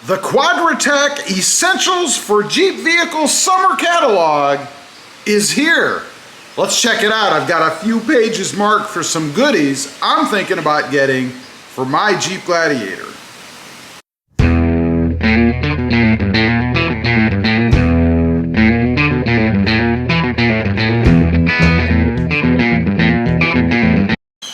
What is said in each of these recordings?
The Quadratec Essentials for Jeep Vehicles Summer Catalog is here. Let's check it out. I've got a few pages marked for some goodies I'm thinking about getting for my Jeep Gladiator.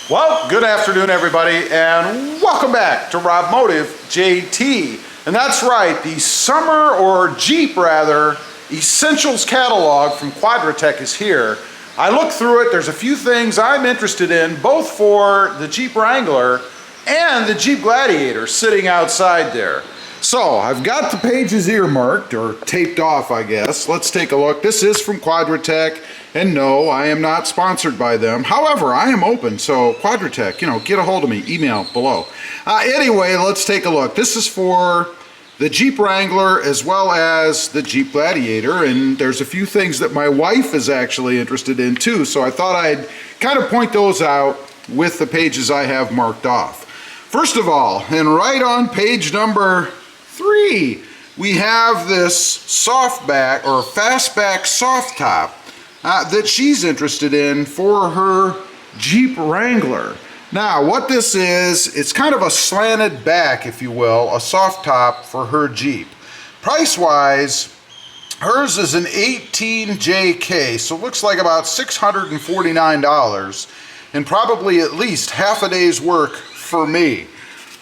Well, good afternoon everybody, and welcome back to Rob Motive JT. And that's right, the summer, or Jeep rather, Essentials catalog from Quadratec is here. I looked through it, there's a few things I'm interested in, both for the Jeep Wrangler and the Jeep Gladiator sitting outside there. So, I've got the pages earmarked, or taped off I guess. Let's take a look. This is from Quadratec, and no, I am not sponsored by them. However, I am open, so Quadratec, get a hold of me, email below. Anyway, let's take a look. This is for the Jeep Wrangler as well as the Jeep Gladiator, and there's a few things that my wife is actually interested in too, so I thought I'd kind of point those out with the pages I have marked off. First of all, and right on page number 3, we have this softback or fastback soft top that she's interested in for her Jeep Wrangler. Now what this is, it's kind of a slanted back, if you will, a soft top for her Jeep. Price wise, hers is an 18JK, so it looks like about $649 and probably at least half a day's work for me.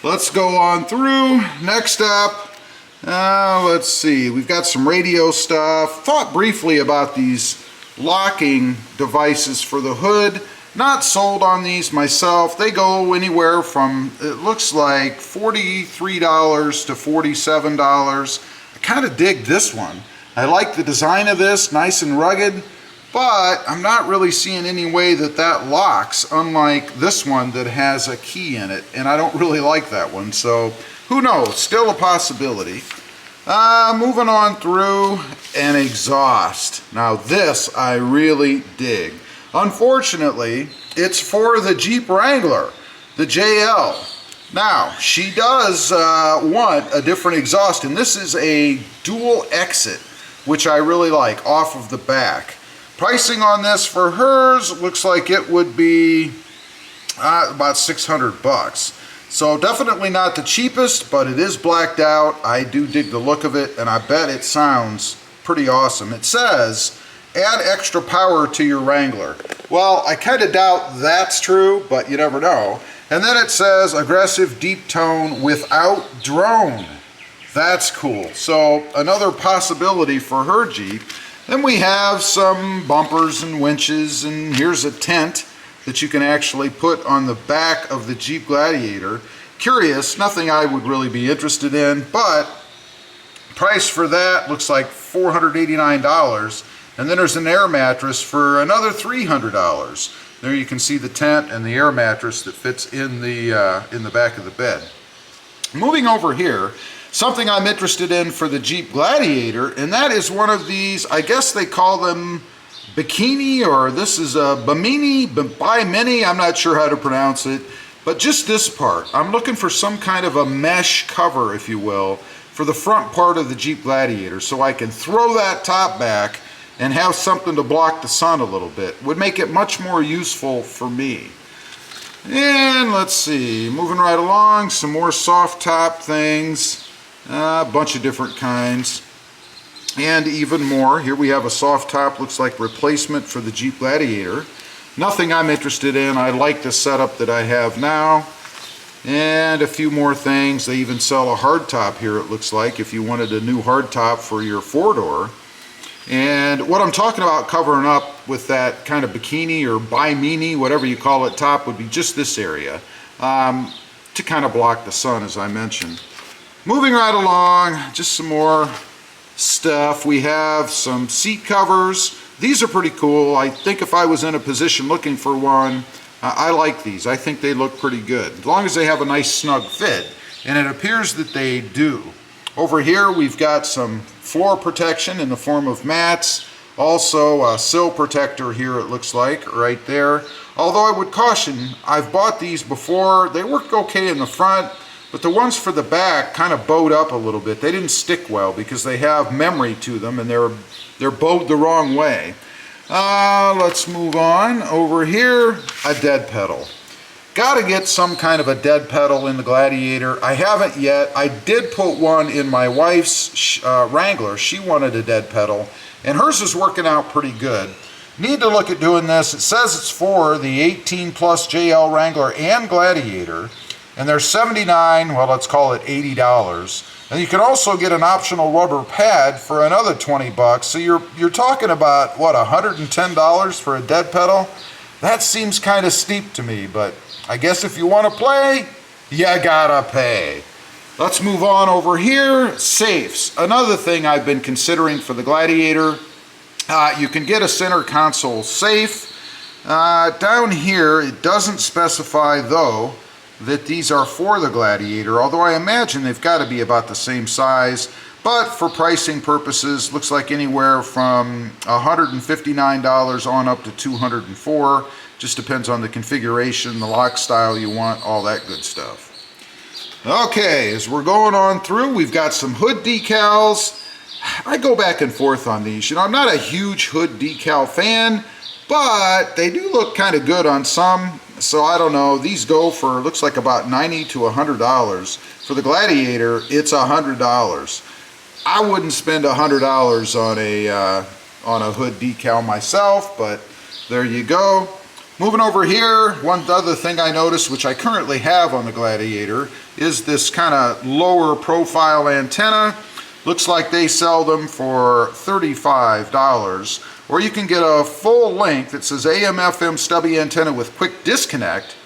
Let's go on through. Next up, let's see, we've got some radio stuff. Thought briefly about these locking devices for the hood. Not sold on these myself. They go anywhere from, it looks like, $43 to $47. I kind of dig this one. I like the design of this, nice and rugged, but I'm not really seeing any way that that locks, unlike this one that has a key in it, and I don't really like that one, so who knows, still a possibility. Moving on through, an exhaust. Now this I really dig. Unfortunately, it's for the Jeep Wrangler, the JL. Now, she does want a different exhaust, and this is a dual exit, which I really like, off of the back. Pricing on this for hers looks like it would be about 600 bucks. So definitely not the cheapest, but it is blacked out. I do dig the look of it, and I bet it sounds pretty awesome. It says, add extra power to your Wrangler. Well, I kind of doubt that's true, but you never know. And then it says, aggressive deep tone without drone. That's cool. So another possibility for her Jeep. Then we have some bumpers and winches, and here's a tent that you can actually put on the back of the Jeep Gladiator. Curious, nothing I would really be interested in, but price for that looks like $489. And then there's an air mattress for another $300. There you can see the tent and the air mattress that fits in the back of the bed. Moving over here, something I'm interested in for the Jeep Gladiator, and that is one of these, I guess they call them bikini, or this is a bimini, I'm not sure how to pronounce it, but just this part. I'm looking for some kind of a mesh cover, if you will, for the front part of the Jeep Gladiator, so I can throw that top back and have something to block the sun a little bit. Would make it much more useful for me. And let's see, moving right along, some more soft top things, a bunch of different kinds. And even more, here we have a soft top, looks like replacement for the Jeep Gladiator. Nothing I'm interested in. I like the setup that I have now. And a few more things. They even sell a hard top here, it looks like, if you wanted a new hard top for your 4-door. And what I'm talking about covering up with that kind of bikini or bimini, whatever you call it, top would be just this area to kind of block the sun, as I mentioned. Moving right along, just some more stuff. We have some seat covers. These are pretty cool. I think if I was in a position looking for one, I like these. I think they look pretty good, as long as they have a nice snug fit, and it appears that they do. Over here we've got some floor protection in the form of mats, also a sill protector here, it looks like, right there. Although I would caution, I've bought these before. They work okay in the front, but the ones for the back kind of bowed up a little bit. They didn't stick well because they have memory to them and they're bowed the wrong way. Let's move on. Over here, a dead pedal. Got to get some kind of a dead pedal in the Gladiator. I haven't yet. I did put one in my wife's Wrangler. She wanted a dead pedal, and hers is working out pretty good. Need to look at doing this. It says it's for the 18 plus JL Wrangler and Gladiator, and they're $79, well, let's call it $80. And you can also get an optional rubber pad for another 20 bucks. So you're talking about, what, $110 for a dead pedal? That seems kind of steep to me, but I guess if you want to play, you gotta pay. Let's move on over here. Safes. Another thing I've been considering for the Gladiator. You can get a center console safe. Down here, it doesn't specify, though, that these are for the Gladiator, although I imagine they've got to be about the same size. But for pricing purposes, looks like anywhere from $159 on up to $204. Just depends on the configuration, the lock style you want, all that good stuff. Okay, as we're going on through, we've got some hood decals. I go back and forth on these. You know, I'm not a huge hood decal fan, but they do look kind of good on some. So I don't know. These go for, looks like about $90 to $100. For the Gladiator, it's $100. I wouldn't spend $100 on a hood decal myself, but there you go. Moving over here, one other thing I noticed, which I currently have on the Gladiator, is this kind of lower profile antenna. Looks like they sell them for $35. Or you can get a full length that says AM FM stubby antenna with quick disconnect.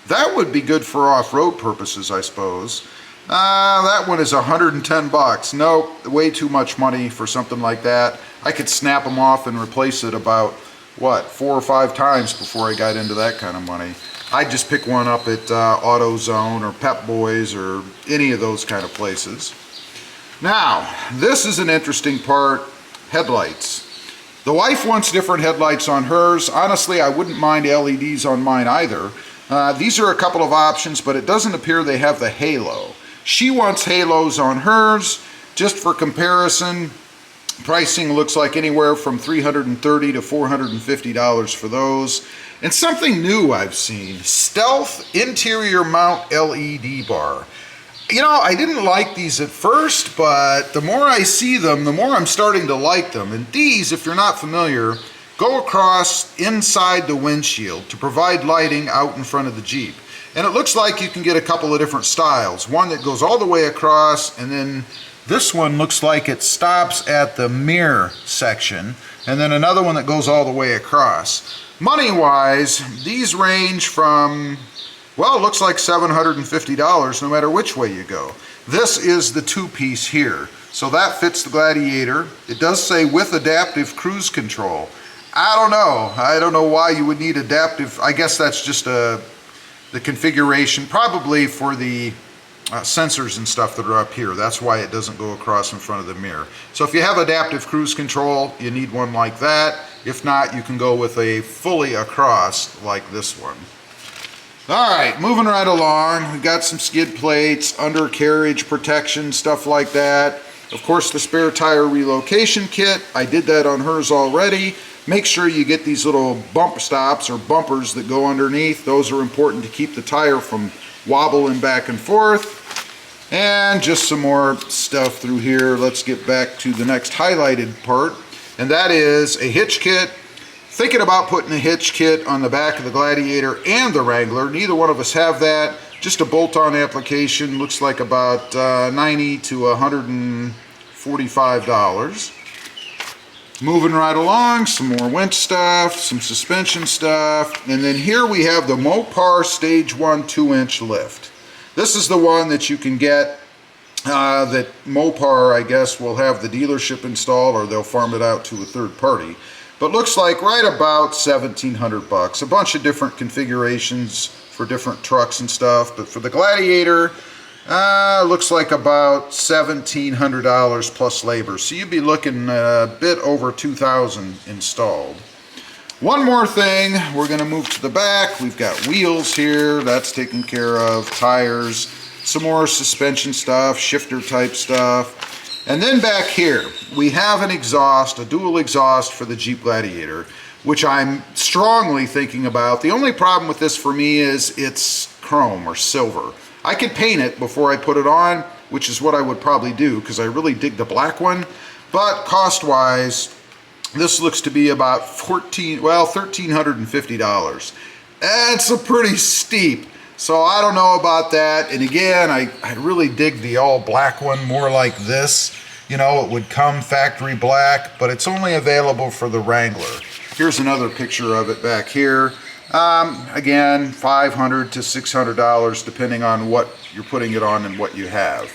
That would be good for off-road purposes, I suppose. That one is 110 bucks. Nope, way too much money for something like that. I could snap them off and replace it about, what, 4 or 5 times before I got into that kind of money. I'd just pick one up at AutoZone or Pep Boys or any of those kind of places. Now, this is an interesting part, headlights. The wife wants different headlights on hers. Honestly, I wouldn't mind LEDs on mine either. These are a couple of options, but it doesn't appear they have the halo. She wants halos on hers. Just for comparison, pricing looks like anywhere from $330 to $450 for those. And something new I've seen, stealth interior mount LED bar. You know, I didn't like these at first, but the more I see them, the more I'm starting to like them. And these, if you're not familiar, go across inside the windshield to provide lighting out in front of the Jeep. And it looks like you can get a couple of different styles. One that goes all the way across, and then this one looks like it stops at the mirror section, and then another one that goes all the way across. Money-wise, these range from, well, it looks like $750 no matter which way you go. This is the 2-piece here. So that fits the Gladiator. It does say with adaptive cruise control. I don't know. I don't know why you would need adaptive. I guess that's just the configuration, probably for the sensors and stuff that are up here. That's why it doesn't go across in front of the mirror. So if you have adaptive cruise control, you need one like that. If not, you can go with a fully across like this one. All right, moving right along. We've got some skid plates, undercarriage protection, stuff like that. Of course, the spare tire relocation kit. I did that on hers already. Make sure you get these little bump stops or bumpers that go underneath. Those are important to keep the tire from wobbling back and forth. And just some more stuff through here. Let's get back to the next highlighted part, and that is a hitch kit. Thinking about putting a hitch kit on the back of the Gladiator and the Wrangler. Neither one of us have that. Just a bolt-on application. Looks like about $90 to $145. Moving right along, some more winch stuff, some suspension stuff, and then here we have the Mopar Stage 1 2-inch lift. This is the one that you can get that Mopar, I guess, will have the dealership install, or they'll farm it out to a third party. But looks like right about 1,700 bucks. A bunch of different configurations for different trucks and stuff. But for the Gladiator, looks like about $1,700 plus labor. So you'd be looking a bit over $2,000 installed. One more thing, we're going to move to the back. We've got wheels here. That's taken care of. Tires. some more suspension stuff, shifter type stuff. And then back here, we have an exhaust, a dual exhaust for the Jeep Gladiator, which I'm strongly thinking about. The only problem with this for me is it's chrome or silver. I could paint it before I put it on, which is what I would probably do because I really dig the black one. But cost-wise, this looks to be about $1,350. It's a pretty steep, so I don't know about that. And again, I really dig the all black one, more like this. You know, it would come factory black, but it's only available for the Wrangler. Here's another picture of it back here. Again, $500 to $600 depending on what you're putting it on and what you have.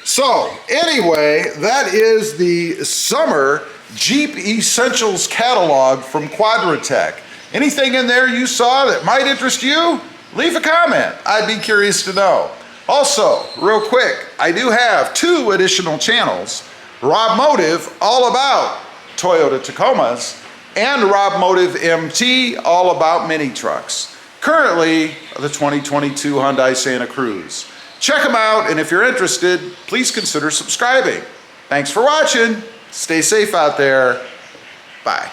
So anyway, that is the summer Jeep Essentials catalog from Quadratec. Anything in there you saw that might interest you? Leave a comment. I'd be curious to know. Also, real quick, I do have 2 additional channels. Rob Motive, all about Toyota Tacomas, and Rob Motive MT, all about mini trucks. Currently, the 2022 Hyundai Santa Cruz. Check them out, and if you're interested, please consider subscribing. Thanks for watching. Stay safe out there. Bye.